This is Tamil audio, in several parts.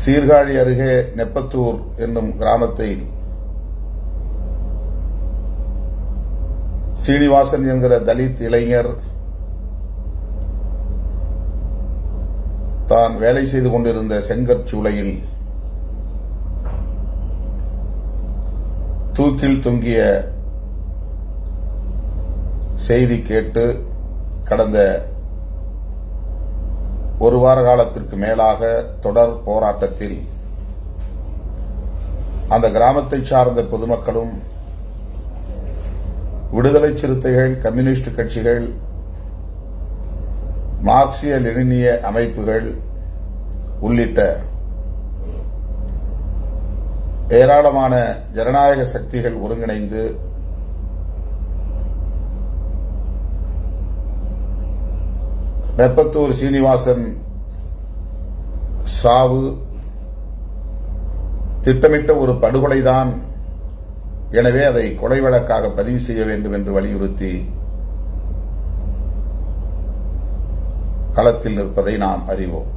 சீர்காழி அருகே நெப்பத்தூர் என்னும் கிராமத்தை சீனிவாசன் என்கிற தலித் இளைஞர் தான் வேலை செய்து கொண்டிருந்த செங்கற்சூளையில் தூக்கில் தொங்கிய செய்தி கேட்டு கடந்த ஒரு வார காலத்திற்கு மேலாக தொடர் போராட்டத்தில் அந்த கிராமத்தை சார்ந்த பொதுமக்களும் விடுதலை சிறுத்தைகள், கம்யூனிஸ்ட் கட்சிகள், மார்க்சிய லெனினிய அமைப்புகள் உள்ளிட்ட ஏராளமான ஜனநாயக சக்திகள் ஒருங்கிணைந்து நெப்பத்தூர் சீனிவாசன் சாவு திட்டமிட்ட ஒரு படுகொலைதான், எனவே அதை கொலை வழக்காக பதிவு செய்ய வேண்டும் என்று வலியுறுத்தி களத்தில் நிற்பதை நாம் அறிவோம்.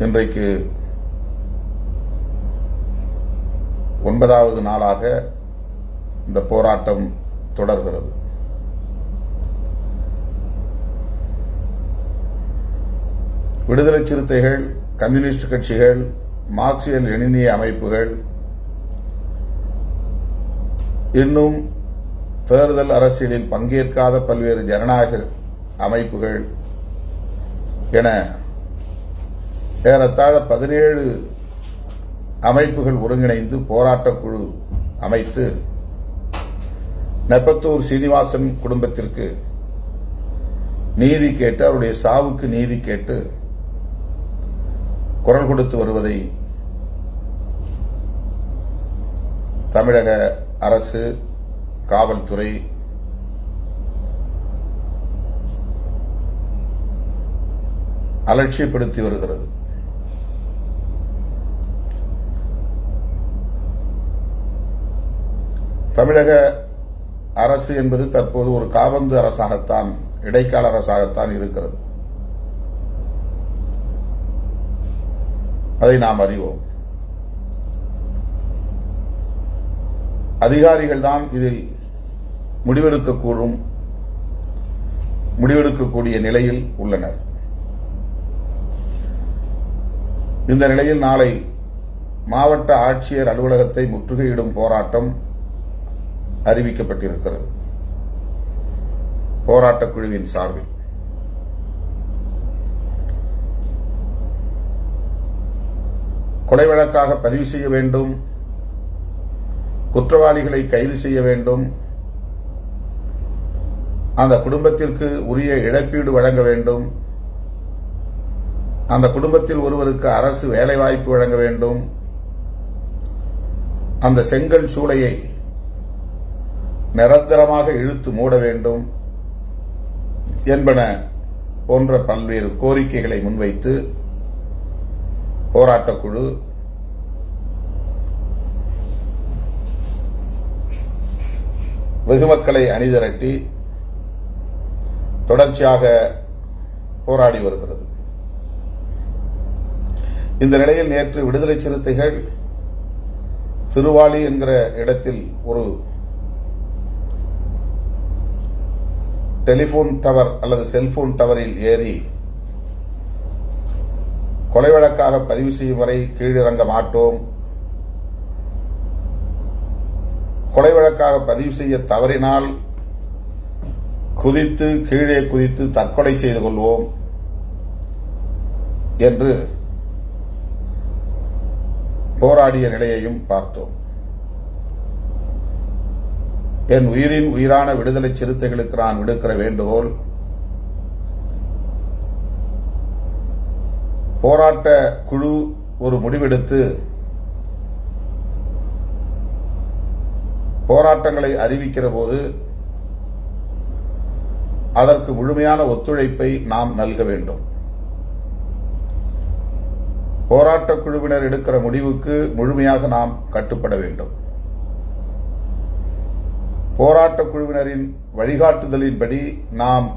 இன்றைக்கு 9வது நாளாக இந்த போராட்டம் தொடர்கிறது. விடுதலை சிறுத்தைகள், கம்யூனிஸ்ட் கட்சிகள், மார்க்சிய லெனினிய அமைப்புகள் இன்னும் தேர்தல் அரசியலில் பங்கேற்காத பல்வேறு ஜனநாயக அமைப்புகள் என ஏறத்தாழ 17 அமைப்புகள் ஒருங்கிணைந்து போராட்டக் குழு அமைத்து நெப்பத்தூர் சீனிவாசன் குடும்பத்திற்கு நீதி கேட்டு, அவருடைய சாவுக்கு நீதி கேட்டு குரல் கொடுத்து வருவதை தமிழக அரசு, காவல்துறை அலட்சியப்படுத்தி வருகிறது. தமிழக அரசு என்பது தற்போது ஒரு காபந்து அரசாகத்தான், இடைக்கால அரசாகத்தான் இருக்கிறது. அதை நாம் அறிவோம். அதிகாரிகள் தான் இதில் முடிவெடுக்கக்கூடிய நிலையில் உள்ளனர். இந்த நிலையில் நாளை மாவட்ட ஆட்சியர் அலுவலகத்தை முற்றுகையிடும் போராட்டம் அறிவிக்கப்பட்டிருக்கிறது. போராட்டக் குழுவின் சார்பில் கொலை வழக்காக பதிவு செய்ய வேண்டும், குற்றவாளிகளை கைது செய்ய வேண்டும், அந்த குடும்பத்திற்கு உரிய இழப்பீடு வழங்க வேண்டும், அந்த குடும்பத்தில் ஒருவருக்கு அரசு வேலைவாய்ப்பு வழங்க வேண்டும், அந்த செங்கல் சூளையை நிரந்தரமாக இழுத்து மூட வேண்டும் என்பன போன்ற பல்வேறு கோரிக்கைகளை முன்வைத்து போராட்டக் குழு வெகுமக்களை அணிதிரட்டி தொடர்ச்சியாக போராடி வருகிறது. இந்த நிலையில் நேற்று விடுதலை சிறுத்தைகள் திருவாளி என்கிற இடத்தில் ஒரு டெலிபோன் டவர் அல்லது செல்போன் டவரில் ஏறி கொலை வழக்காக பதிவு செய்யும் வரை கீழிறங்க மாட்டோம், கொலை வழக்காக பதிவு செய்ய தவறினால் கீழே குதித்து தற்கொலை செய்து கொள்வோம் என்று போராடிய நிலையையும் பார்த்தோம். என் உயிரின் உயிரான விடுதலை சிறுத்தைகளுக்கு நான் விடுக்கிற வேண்டுகோள், போராட்ட குழு ஒரு முடிவெடுத்து போராட்டங்களை அறிவிக்கிற போது அதற்கு முழுமையான ஒத்துழைப்பை நாம் நல்க வேண்டும். போராட்டக் குழுவினர் எடுக்கிற முடிவுக்கு முழுமையாக நாம் கட்டுப்பட வேண்டும். போராட்டக் குழுவினரின் வழிகாட்டுதலின்படி நாம்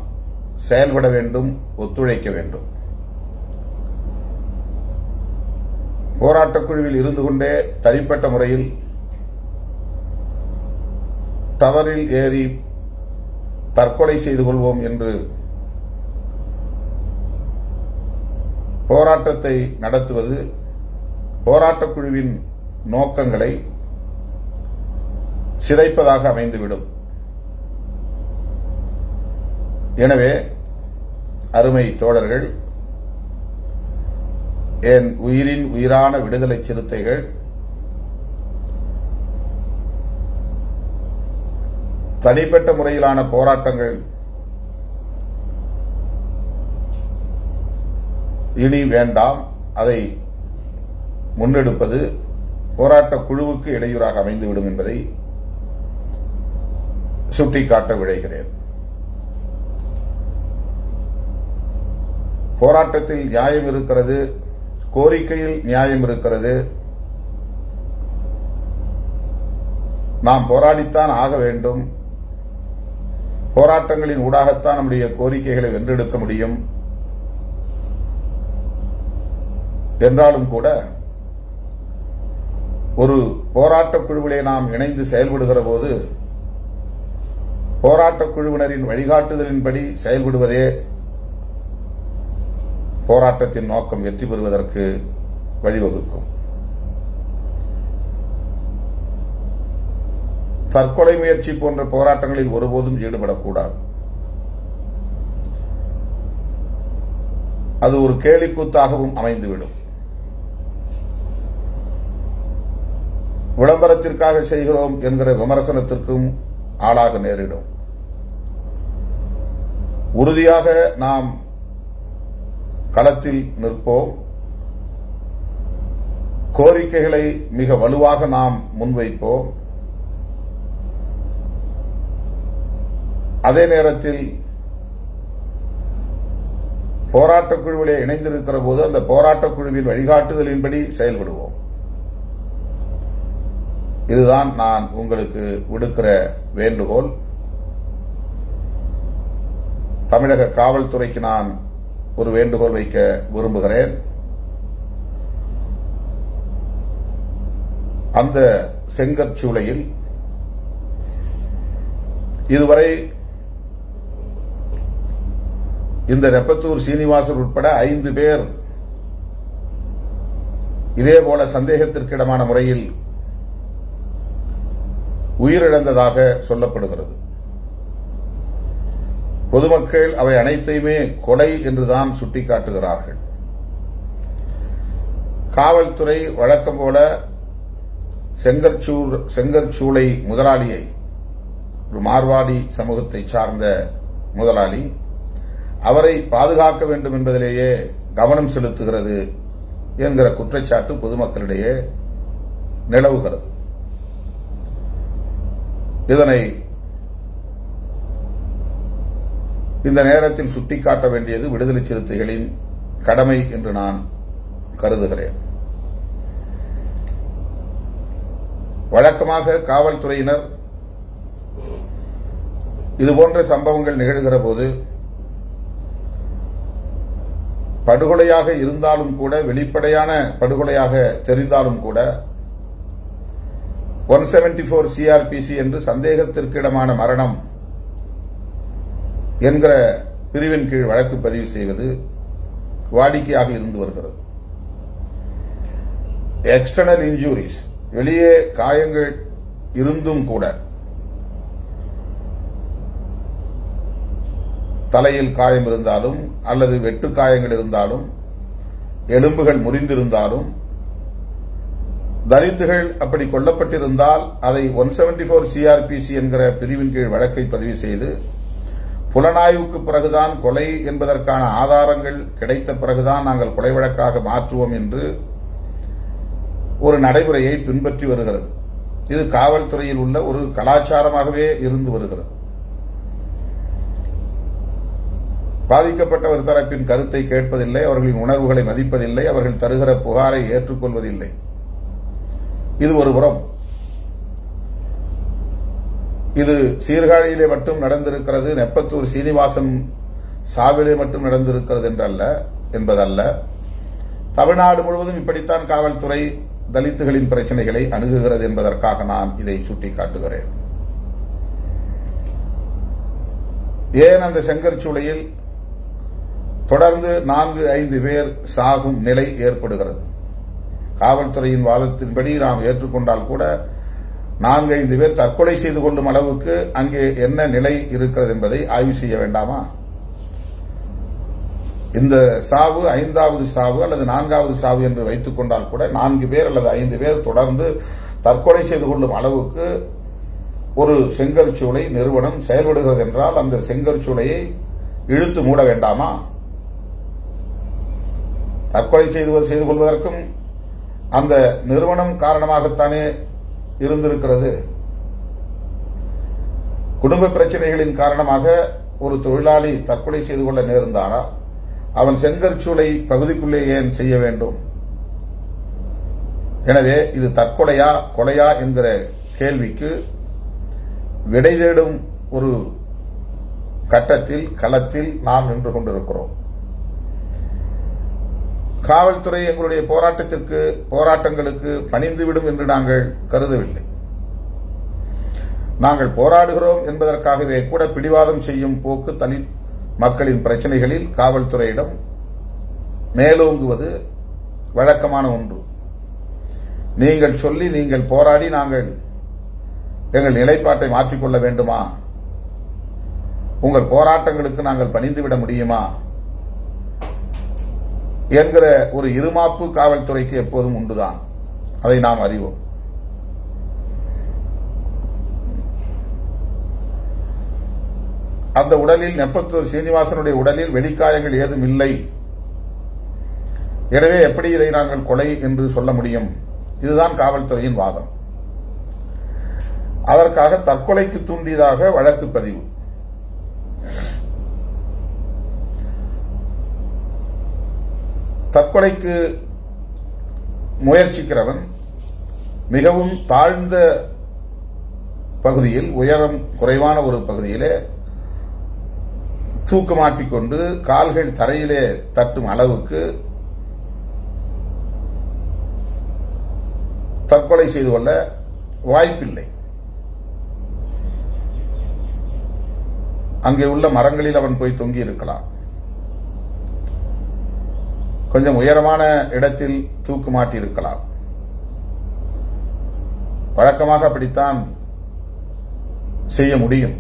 செயல்பட வேண்டும், ஒத்துழைக்க வேண்டும். போராட்டக் குழுவில் இருந்து கொண்டே தனிப்பட்ட முறையில் டவரில் ஏறி தற்கொலை செய்து கொள்வோம் என்று போராட்டத்தை நடத்துவது போராட்டக் குழுவின் நோக்கங்களை சிதைப்பதாக அமைந்துவிடும். எனவே அருமை தோழர்கள், என் உயிரின் உயிரான விடுதலை சிறுத்தைகள், தனிப்பட்ட முறையிலான போராட்டங்கள் இனி வேண்டாம். அதை முன்னெடுப்பது போராட்டக் குழுவுக்கு இடையூறாக அமைந்துவிடும் என்பதை சுட்டிக்காட்ட விழைகிறேன். போராட்டத்தில் நியாயம் இருக்கிறது, கோரிக்கையில் நியாயம் இருக்கிறது. நாம் போராடித்தான் ஆக வேண்டும். போராட்டங்களின் ஊடாகத்தான் நம்முடைய கோரிக்கைகளை வென்றெடுக்க முடியும். என்றாலும் கூட ஒரு போராட்டக் குழுவிலே நாம் இணைந்து செயல்படுகிற போது போராட்டக் குழுவினரின் வழிகாட்டுதலின்படி செயல்படுவதே போராட்டத்தின் நோக்கம் வெற்றி பெறுவதற்கு வழிவகுக்கும். தற்கொலை முயற்சி போன்ற போராட்டங்களில் ஒருபோதும் ஈடுபடக்கூடாது. அது ஒரு கேலிக்கூத்தாகவும் அமைந்துவிடும். விளம்பரத்திற்காக செய்கிறோம் என்கிற விமர்சனத்திற்கும் ஆளாக நேரிடும். உறுதியாக நாம் களத்தில் நிற்போம். கோரிக்கைகளை மிக வலுவாக நாம் முன்வைப்போம். அதே நேரத்தில் போராட்டக் குழுவிலே இணைந்திருக்கிற போது அந்த போராட்டக் குழுவின் வழிகாட்டுதலின்படி செயல்படுவோம். இதுதான் நான் உங்களுக்கு விடுக்கிற வேண்டுகோள். தமிழக காவல்துறைக்கு நான் ஒரு வேண்டுகோள் வைக்க விரும்புகிறேன். அந்த செங்கற்சூளையில் இதுவரை இந்த ரெப்பத்தூர் சீனிவாசன் உட்பட 5 பேர் இதேபோல சந்தேகத்திற்கிடமான முறையில் உயிரிழந்ததாக சொல்லப்படுகிறது. பொதுமக்கள் அவை அனைத்தையுமே கொலை என்றுதான் சுட்டிக்காட்டுகிறார்கள். காவல்துறை வழக்கம் போல செங்கற்சூளை முதலாளியை, ஒரு மார்வாடி சமூகத்தை சார்ந்த முதலாளி, அவரை பாதுகாக்க வேண்டும் என்பதிலேயே கவனம் செலுத்துகிறது என்கிற குற்றச்சாட்டு பொதுமக்களிடையே நிலவுகிறது. இதனை இந்த நேரத்தில் சுட்டிக்காட்ட வேண்டியது விடுதலை சிறுத்தைகளின் கடமை என்று நான் கருதுகிறேன். வழக்கமாக காவல்துறையினர் இதுபோன்ற சம்பவங்கள் நிகழ்கிற போது படுகொலையாக இருந்தாலும் கூட, வெளிப்படையான படுகொலையாக தெரிந்தாலும் கூட 174 CRPC என்று சந்தேகத்திற்கிடமான மரணம் என்கிற பிரிவின் கீழ் வழக்கு பதிவு செய்வது வாடிக்கையாக இருந்து வருகிறது. எக்ஸ்டர்னல் இன்ஜூரிஸ், வெளியே காயங்கள் இருந்தும் கூட, தலையில் காயம் இருந்தாலும் அல்லது வெட்டு காயங்கள் இருந்தாலும், எலும்புகள் முறிந்திருந்தாலும், தலித்துகள் அப்படி கொல்லப்பட்டிருந்தால் அதை 174 CRPC என்கிற பிரிவின் கீழ் வழக்கை பதிவு செய்து புலனாய்வுக்கு பிறகுதான் கொலை என்பதற்கான ஆதாரங்கள் கிடைத்த பிறகுதான் நாங்கள் கொலை வழக்காக மாற்றுவோம் என்று ஒரு நடைமுறையை பின்பற்றி வருகிறது. இது காவல்துறையில் உள்ள ஒரு கலாச்சாரமாகவே இருந்து வருகிறது. பாதிக்கப்பட்டவர் தரப்பின் கருத்தை கேட்பதில்லை, அவர்களின் உணர்வுகளை மதிப்பதில்லை, அவர்கள் தருகிற புகாரை ஏற்றுக்கொள்வதில்லை. இது ஒருபுறம். இது சீர்காழியிலே மட்டும் நடந்திருக்கிறது, நெப்பத்தூர் சீனிவாசன் சாவிலே மட்டும் நடந்திருக்கிறது என்பதல்ல. தமிழ்நாடு முழுவதும் இப்படித்தான் காவல்துறை தலித்துகளின் பிரச்சனைகளை அணுகுகிறது என்பதற்காக நான் இதை சுட்டிக்காட்டுகிறேன். ஏன் அந்த செங்கற்சூளையில் தொடர்ந்து 4-5 பேர் சாகும் நிலை ஏற்படுகிறது? காவல்துறையின் வாதத்தின்படி நாம் ஏற்றுக்கொண்டால் கூட 4-5 பேர் தற்கொலை செய்து கொள்ளும் அளவுக்கு அங்கே என்ன நிலை இருக்கிறது என்பதை ஆய்வு செய்ய வேண்டாமா? இந்த சாவு 5வது சாவு அல்லது 4வது சாவு என்று வைத்துக் கொண்டால் கூட 4 பேர் அல்லது 5 பேர் தொடர்ந்து தற்கொலை செய்து கொள்ளும் அளவுக்கு ஒரு செங்கற்சூளை நிறுவனம் செயல்படுகிறது என்றால் அந்த செங்கற்சூளையை இழுத்து மூட வேண்டாமா? தற்கொலை செய்து கொள்வதற்கும் அந்த நிறுவனம் காரணமாகத்தானே இருந்திருக்கிறது. குடும்ப பிரச்சனைகளின் காரணமாக ஒரு தொழிலாளி தற்கொலை செய்து கொள்ள நேர்ந்தானா அவன் செங்கற்சூளை பகுதிக்குள்ளே ஏன் செய்ய வேண்டும்? எனவே இது தற்கொலையா கொலையா என்கிற கேள்விக்கு விடை தேடும் ஒரு கட்டத்தில் களத்தில் நாம் நின்று கொண்டிருக்கிறோம். காவல்துறை எங்களுடைய போராட்டங்களுக்கு பணிந்துவிடும் என்று நாங்கள் கருதவில்லை. நாங்கள் போராடுகிறோம் என்பதற்காகவே கூட பிடிவாதம் செய்யும் போக்கு தலித் மக்களின் பிரச்சனைகளில் காவல்துறையிடம் மேலோங்குவது வழக்கமான ஒன்று. நீங்கள் சொல்லி நீங்கள் போராடி நாங்கள் எங்கள் நிலைப்பாட்டை மாற்றிக்கொள்ள வேண்டுமா? உங்கள் போராட்டங்களுக்கு நாங்கள் பணிந்துவிட முடியுமா என்கிற ஒரு இருமாப்பு காவல்துறைக்கு எப்போதும் உண்டுதான். அதை நாம் அறிவோம். அந்த உடலில் நெப்பத்தூர் சீனிவாசனுடைய உடலில் வெளிக்காயங்கள் ஏதும் இல்லை. எனவே எப்படி இதை நாங்கள் கொலை என்று சொல்ல முடியும்? இதுதான் காவல்துறையின் வாதம். அதற்காக தற்கொலைக்கு தூண்டியதாக வழக்கு பதிவு. தற்கொலைக்கு முயற்சிக்கிறவன் மிகவும் தாழ்ந்த பகுதியில், உயரம் குறைவான ஒரு பகுதியிலே தூக்கு மாட்டிக்கொண்டு கால்கள் தரையிலே தட்டும் அளவுக்கு தற்கொலை செய்து கொள்ள வாய்ப்பில்லை. அங்கே உள்ள மரங்களில் அவன் போய் தொங்கி இருக்கலாம். கொஞ்சம் உயரமான இடத்தில் தூக்கு மாட்டி இருக்கலாம். வழக்கமாக அப்படித்தான் செய்ய முடியும்.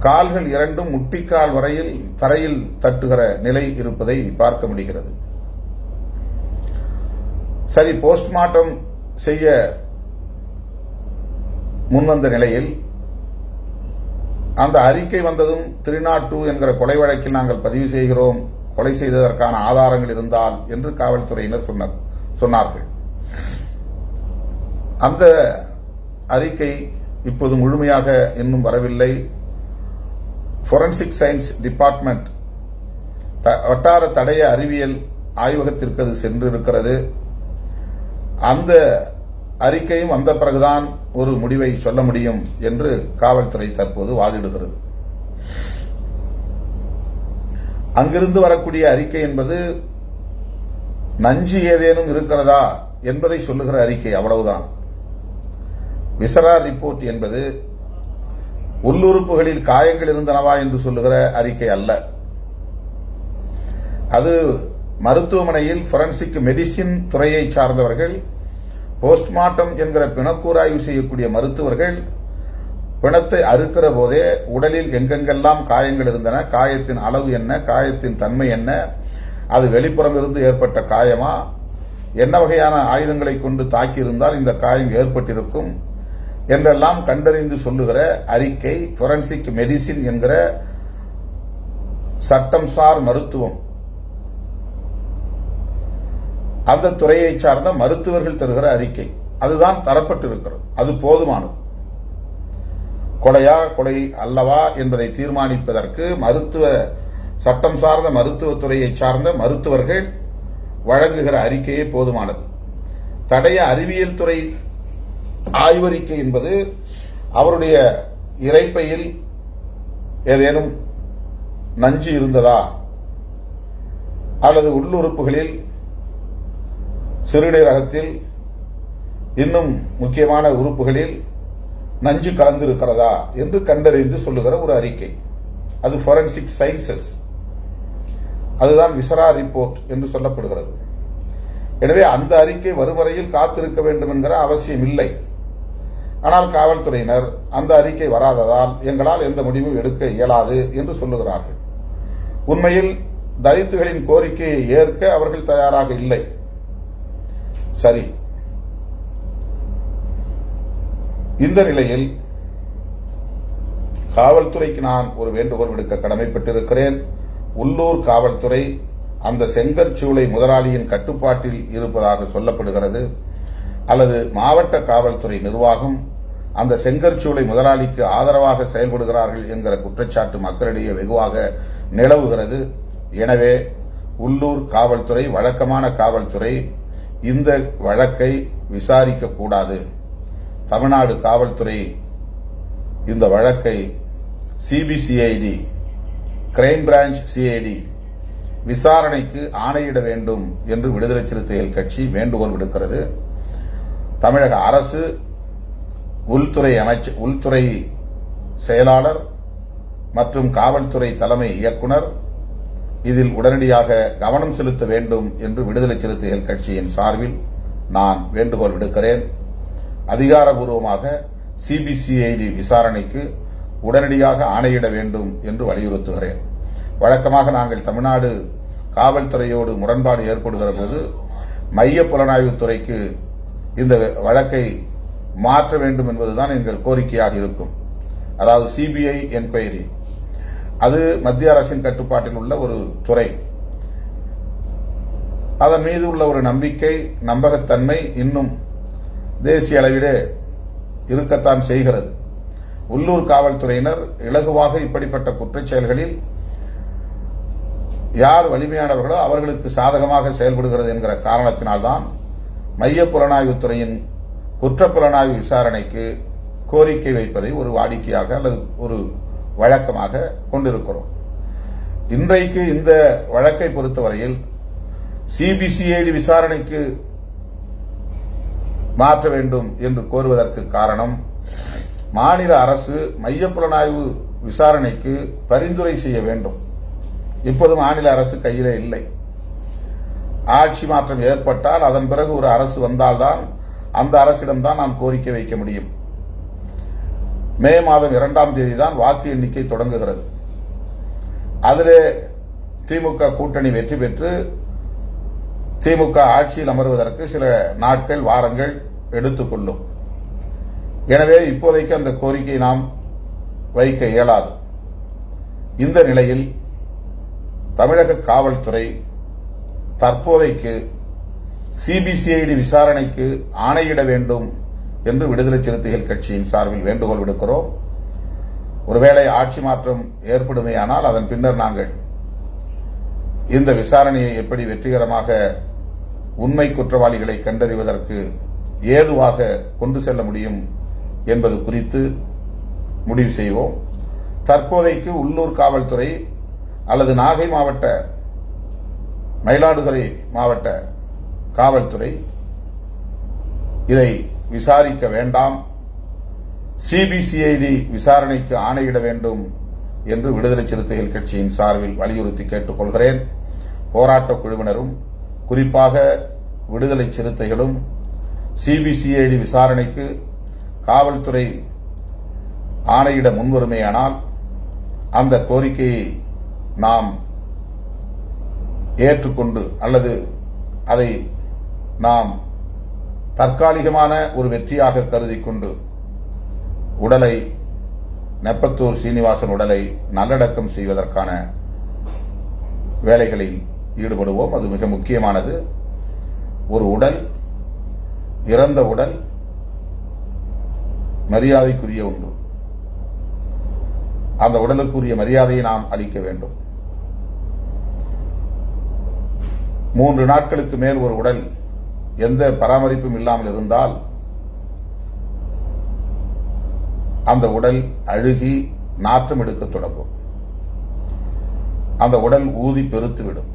கால்கள் இரண்டும் முட்டிக்கால் வரையில் தரையில் தட்டுகிற நிலை இருப்பதை பார்க்க முடிகிறது. சரி, போஸ்ட்மார்ட்டம் செய்ய முன்வந்த நிலையில் அந்த அறிக்கை வந்ததும் 302 என்கிற கொலை வழக்கில் நாங்கள் பதிவு செய்கிறோம், கொலை செய்ததற்கான ஆதாரங்கள் இருந்தால் என்று காவல்துறையினர் சொன்னார்கள். அந்த அறிக்கை இப்போது முழுமையாக இன்னும் வரவில்லை. ஃபோரன்சிக் சயின்ஸ் டிபார்ட்மெண்ட் வட்டார தடய அறிவியல் ஆய்வகத்திற்கு அது சென்றிருக்கிறது. அந்த அறிக்கையும் வந்த பிறகுதான் ஒரு முடிவை சொல்ல முடியும் என்று காவல்துறை தற்போது வாதிடுகிறது. அங்கிருந்து வரக்கூடிய அறிக்கை என்பது நஞ்சு ஏதேனும் இருக்கிறதா என்பதை சொல்லுகிற அறிக்கை, அவ்வளவுதான். விசரா ரிப்போர்ட் என்பது உள்ளுறுப்புகளில் காயங்கள் இருந்தனவா என்று சொல்லுகிற அறிக்கை அல்ல. அது மருத்துவமனையில் ஃபோரன்சிக் மெடிசின் துறையை சார்ந்தவர்கள், போஸ்ட்மார்ட்டம் என்கிற பிணக்கூராய்வு செய்யக்கூடிய மருத்துவர்கள் பிணத்தை அறுக்கிற போதே உடலில் எங்கெங்கெல்லாம் காயங்கள் இருந்தன, காயத்தின் அளவு என்ன, காயத்தின் தன்மை என்ன, அது வெளிப்புறம் இருந்து ஏற்பட்ட காயமா, என்ன வகையான ஆயுதங்களை கொண்டு தாக்கியிருந்தால் இந்த காயம் ஏற்பட்டிருக்கும் என்றெல்லாம் கண்டறிந்து சொல்லுகிற அறிக்கை ஃபோரன்சிக் மெடிசின் என்கிற சட்டம் சார் மருத்துவம், அந்த துறையை சார்ந்த மருத்துவர்கள் தருகிற அறிக்கை, அதுதான் தரப்பட்டிருக்கிறது. அது போதுமானது. கொலையா கொலை அல்லவா என்பதை தீர்மானிப்பதற்கு சட்டம் சார்ந்த மருத்துவத்துறையை சார்ந்த மருத்துவர்கள் வழங்குகிற அறிக்கையே போதுமானது. தடய அறிவியல் துறை ஆய்வறிக்கை என்பது அவருடைய இரைப்பையில் ஏதேனும் நஞ்சு இருந்ததா அல்லது உள்ளுறுப்புகளில் சிறுநீரகத்தில் இன்னும் முக்கியமான உறுப்புகளில் நஞ்சு கலந்திருக்கிறதா என்று கண்டறிந்து சொல்லுகிற ஒரு அறிக்கை. அது ஃபோரன்சிக் சயின்சஸ், அதுதான் விசரா ரிப்போர்ட் என்று சொல்லப்படுகிறது. எனவே அந்த அறிக்கை வரும் வரையில் காத்திருக்க வேண்டும் என்கிற அவசியம் இல்லை. ஆனால் காவல்துறையினர் அந்த அறிக்கை வராததால் எங்களால் எந்த முடிவும் எடுக்க இயலாது என்று சொல்லுகிறார்கள். உண்மையில் தலித்துகளின் கோரிக்கையை ஏற்க அவர்கள் தயாராக இல்லை. சரி, இந்த நிலையில் காவல்துறைக்கு நான் ஒரு வேண்டுகோள் விடுக்க கடமைப்பட்டிருக்கிறேன். உள்ளூர் காவல்துறை அந்த செங்கற்சூளை முதலாளியின் கட்டுப்பாட்டில் இருப்பதாக சொல்லப்படுகிறது. அல்லது மாவட்ட காவல்துறை நிர்வாகம் அந்த செங்கற்சூளை முதலாளிக்கு ஆதரவாக செயல்படுகிறார்கள் என்கிற குற்றச்சாட்டு மக்களிடையே வெகுவாக நிலவுகிறது. எனவே உள்ளூர் காவல்துறை, வழக்கமான காவல்துறை இந்த வழக்கை விசாரிக்கக்கூடாது. தமிழ்நாடு காவல்துறை இந்த வழக்கை சிபிசிஐடி, கிரைம் பிரான்ச் சிஐடி விசாரணைக்கு ஆணையிட வேண்டும் என்று விடுதலை சிறுத்தைகள் கட்சி வேண்டுகோள் விடுக்கிறது. தமிழக அரசு, உள்துறை செயலாளர் மற்றும் காவல்துறை தலைமை இயக்குனர் இதில் உடனடியாக கவனம் செலுத்த வேண்டும் என்று விடுதலை சிறுத்தைகள் கட்சியின் சார்பில் நான் வேண்டுகோள் விடுக்கிறேன். அதிகாரபூர்வமாக சிபிசிஐடி விசாரணைக்கு உடனடியாக ஆணையிட வேண்டும் என்று வலியுறுத்துகிறேன். வழக்கமாக நாங்கள் தமிழ்நாடு காவல்துறையோடு முரண்பாடு ஏற்படுகிற போது மைய புலனாய்வுத்துறைக்கு இந்த வழக்கை மாற்ற வேண்டும் என்பதுதான் எங்கள் கோரிக்கையாக இருக்கும். அதாவது சிபிஐ என்கொயரி, அது மத்திய அரசின் கட்டுப்பாட்டில் உள்ள ஒரு துறை. அதன் மீது உள்ள ஒரு நம்பிக்கை, நம்பகத்தன்மை இன்னும் தேசிய அளவிலே இருக்கத்தான் செய்கிறது. உள்ளூர் காவல்துறையினர் இலகுவாக இப்படிப்பட்ட குற்றச் செயல்களில் யார் வலிமையானவர்களோ அவர்களுக்கு சாதகமாக செயல்படுகிறது என்கிற காரணத்தினால்தான் மைய புலனாய்வுத்துறையின் குற்றப்புலனாய்வு விசாரணைக்கு கோரிக்கை வைப்பதை ஒரு வாடிக்கையாக அல்லது ஒரு வழக்கமாக கொண்டிருக்கிறோம். இன்றைக்கு இந்த வழக்கை பொறுத்தவரையில் சிபிசிஐடி விசாரணைக்கு மாற்ற வேண்டும் என்று கோருவதற்கு காரணம், மாநில அரசு மைய புலனாய்வு விசாரணைக்கு பரிந்துரை செய்ய வேண்டும். இப்போது மாநில அரசு கையிலே இல்லை. ஆட்சி மாற்றம் ஏற்பட்டால் அதன் பிறகு ஒரு அரசு வந்தால்தான் அந்த அரசிடம்தான் நாம் கோரிக்கை வைக்க முடியும். மே மாதம் 2ஆம் தேதி தான் வாக்கு எண்ணிக்கை தொடங்குகிறது. அதிலே திமுக கூட்டணி வெற்றி பெற்று திமுக ஆட்சியில் அமர்வதற்கு சில நாட்கள், வாரங்கள் எடுத்துக்கொள்ளும். எனவே இப்போதைக்கு அந்த கோரிக்கை நாம் வைக்க இயலாது. இந்த நிலையில் தமிழக காவல்துறை தற்போதைக்கு சிபிசிஐடி விசாரணைக்கு ஆணையிட வேண்டும் என்று விடுதலை சிறுத்தைகள் கட்சியின் சார்பில் வேண்டுகோள் விடுக்கிறோம். ஒருவேளை ஆட்சி மாற்றம் ஏற்படுமேயானால் அதன் பின்னர் நாங்கள் இந்த விசாரணையை எப்படி வெற்றிகரமாக உண்மை குற்றவாளிகளை கண்டறிவதற்கு ஏதுவாக கொண்டு செல்ல முடியும் என்பது குறித்து முடிவு செய்வோம். தற்போதைக்கு உள்ளூர் காவல்துறை அல்லது நாகை மாவட்ட, மயிலாடுதுறை மாவட்ட காவல்துறை இதை விசாரிக்க வேண்டாம், சிபிசிஐடி விசாரணைக்கு ஆணையிட வேண்டும் என்று விடுதலை சிறுத்தைகள் கட்சியின் சார்பில் வலியுறுத்தி கேட்டுக் கொள்கிறேன். போராட்டக் குழுவினரும் குறிப்பாக விடுதலை சிறுத்தைகளும் சிபிசிஐடி விசாரணைக்கு காவல்துறை ஆணையிட முன்வருமேயானால் அந்த கோரிக்கையை நாம் ஏற்றுக்கொண்டு அல்லது அதை நாம் தற்காலிகமான ஒரு வெற்றியாக கருதி கொண்டு உடலை, நெப்பத்தூர் சீனிவாசன் உடலை நல்லடக்கம் செய்வதற்கான வேலைகளில் ஈடுபடுவோம். அது மிக முக்கியமானது. ஒரு உடல், இறந்த உடல் மரியாதைக்குரிய ஒன்று. அந்த உடலுக்குரிய மரியாதையை நாம் அளிக்க வேண்டும். 3 நாட்களுக்கு மேல் ஒரு உடல் எந்த பராமரிப்பும் இல்லாமல் இருந்தால் அந்த உடல் அழுகி நாற்றம் எடுக்க தொடங்கும். அந்த உடல் ஊதி பெருத்துவிடும்.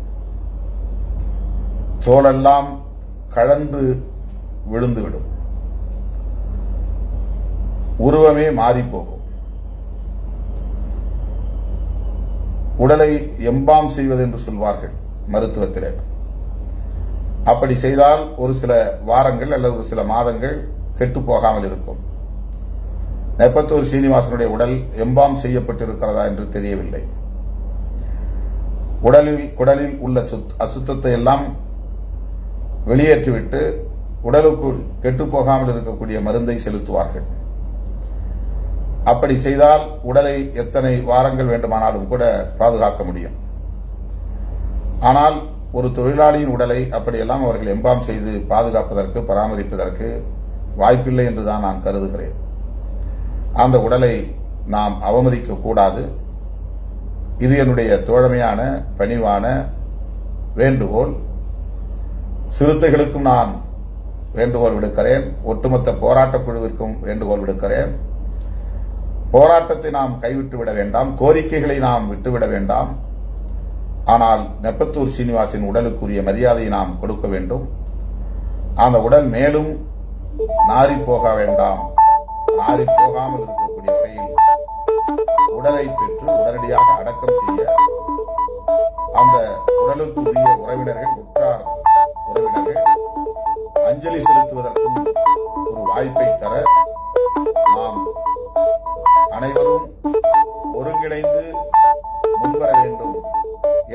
தோலெல்லாம் கழன்று விழுந்துவிடும், உருவமே மாறிப்போகும். உடலை எம்பாம் செய்வது என்று சொல்வார்கள் மருத்துவத்திலே. அப்படி செய்தால் ஒரு சில வாரங்கள் அல்லது ஒரு சில மாதங்கள் கெட்டு போகாமல் இருக்கும். நெப்பத்தூர் சீனிவாசனுடைய உடல் எம்பாம் செய்யப்பட்டிருக்கிறதா என்று தெரியவில்லை. குடலில் உள்ள அசுத்தத்தை எல்லாம் வெளியேற்றிவிட்டு உடலுக்குள் கெட்டுப்போகாமல் இருக்கக்கூடிய மருந்தை செலுத்துவார்கள். அப்படி செய்தால் உடலை எத்தனை வாரங்கள் வேண்டுமானாலும் கூட பாதுகாக்க முடியும். ஆனால் ஒரு தொழிலாளியின் உடலை அப்படியெல்லாம் அவர்கள் எம்பாம் செய்து பாதுகாப்பதற்கு, பராமரிப்பதற்கு வாய்ப்பில்லை என்றுதான் நான் கருதுகிறேன். அந்த உடலை நாம் அவமதிக்க கூடாது. இது என்னுடைய தோழமையான பணிவான வேண்டுகோள். சிறுத்தைகளுக்கும் நான் வேண்டுகோள் விடுக்கிறேன், ஒட்டுமொத்த போராட்டக் குழுவிற்கும் வேண்டுகோள் விடுக்கிறேன். போராட்டத்தை நாம் கைவிட்டு விட வேண்டாம், கோரிக்கைகளை நாம் விட்டுவிட வேண்டாம். ஆனால் நெப்பத்தூர் சீனிவாசின் உடலுக்குரிய மரியாதையை நாம் கொடுக்க வேண்டும். அந்த உடல் மேலும் நாரி போக வேண்டாம். நாரி போகாமல் இருக்கக்கூடிய வகையில் உடலை பெற்று உடனடியாக அடக்கம் செய்ய அந்த உடலுக்கு உரிய உறவினர்கள், உற்றார் உறவினர்கள் அஞ்சலி செலுத்துவதற்கும் ஒரு வாய்ப்பை தர நாம் அனைவரும் ஒருங்கிணைந்து முன்வர வேண்டும்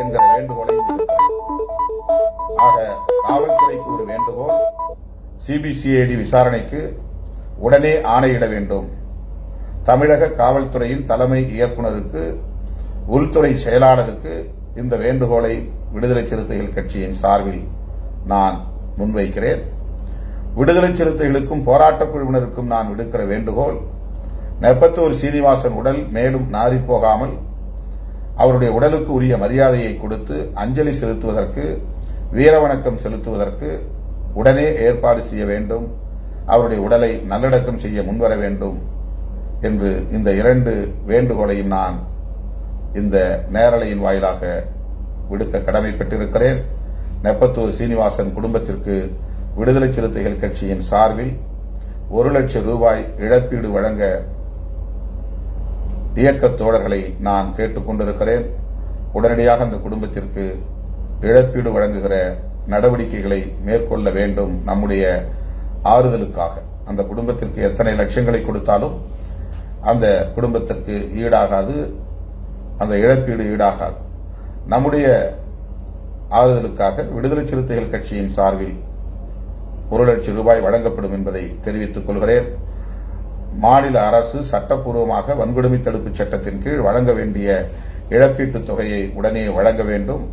என்கிற வேண்டுகோளையும் விடுக்கிறேன். ஆக காவல்துறைக்கு ஒரு வேண்டுகோள், சிபிசிஐடி விசாரணைக்கு உடனே ஆணையிட வேண்டும். தமிழக காவல்துறையின் தலைமை இயக்குநருக்கு, உள்துறை செயலாளருக்கு இந்த வேண்டுகோளை விடுதலை சிறுத்தைகள் கட்சியின் சார்பில் நான் முன்வைக்கிறேன். விடுதலை சிறுத்தைகளுக்கும் போராட்டக் குழுவினருக்கும் நான் விடுக்கிற வேண்டுகோள், நெப்பத்தூர் சீனிவாசன் உடல் மேலும் நாறிப்போகாமல் அவருடைய உடலுக்கு உரிய மரியாதையை கொடுத்து அஞ்சலி செலுத்துவதற்கு, வீரவணக்கம் செலுத்துவதற்கு உடனே ஏற்பாடு செய்ய வேண்டும். அவருடைய உடலை நல்லடக்கம் செய்ய முன்வர வேண்டும் என்று இந்த இரண்டு வேண்டுகோளையும் நான் இந்த நேரலையின் வாயிலாக விடுக்க கடமைப்பட்டிருக்கிறேன். நெப்பத்தூர் சீனிவாசன் குடும்பத்திற்கு விடுதலை சிறுத்தைகள் கட்சியின் சார்பில் 1 லட்சம் ரூபாய் இழப்பீடு வழங்க இயக்கத் தோழர்களை நான் கேட்டுக் கொண்டிருக்கிறேன். உடனடியாக அந்த குடும்பத்திற்கு இழப்பீடு வழங்குகிற நடவடிக்கைகளை மேற்கொள்ள வேண்டும். நம்முடைய ஆறுதலுக்காக அந்த குடும்பத்திற்கு எத்தனை லட்சங்களை கொடுத்தாலும் அந்த குடும்பத்திற்கு ஈடாகாது, அந்த இழப்பீடு ஈடாகாது. நம்முடைய ஆறுதலுக்காக விடுதலை சிறுத்தைகள் கட்சியின் சார்பில் 1 லட்சம் ரூபாய் வழங்கப்படும் என்பதை தெரிவித்துக் கொள்கிறேன். மாநில அரசு சட்டப்பூர்வமாக வன்கொடுமை தடுப்பு சட்டத்தின் கீழ் வழங்க வேண்டிய இழப்பீட்டுத் தொகையை உடனே வழங்க வேண்டும்.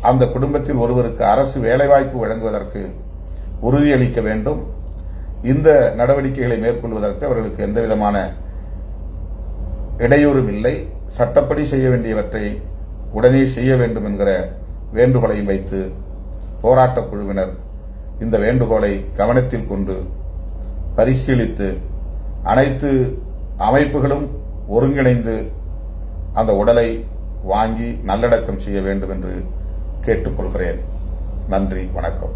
அந்த குடும்பத்தில் ஒருவருக்கு அரசு வேலைவாய்ப்பு வழங்குவதற்கு உறுதியளிக்க வேண்டும். இந்த நடவடிக்கைகளை மேற்கொள்வதற்கு அவர்களுக்கு எந்தவிதமான இடையூறும் இல்லை. சட்டப்படி செய்ய வேண்டியவற்றை உடனே செய்ய வேண்டும் என்கிற வேண்டுகோளையும் வைத்து போராட்டக் குழுவினர் இந்த வேண்டுகோளை கவனத்தில் கொண்டு பரிசீலித்து அனைத்து அமைப்புகளும் ஒருங்கிணைந்து அந்த உடலை வாங்கி நல்லடக்கம் செய்ய வேண்டும் என்று கேட்டுக்கொள்கிறேன். நன்றி, வணக்கம்.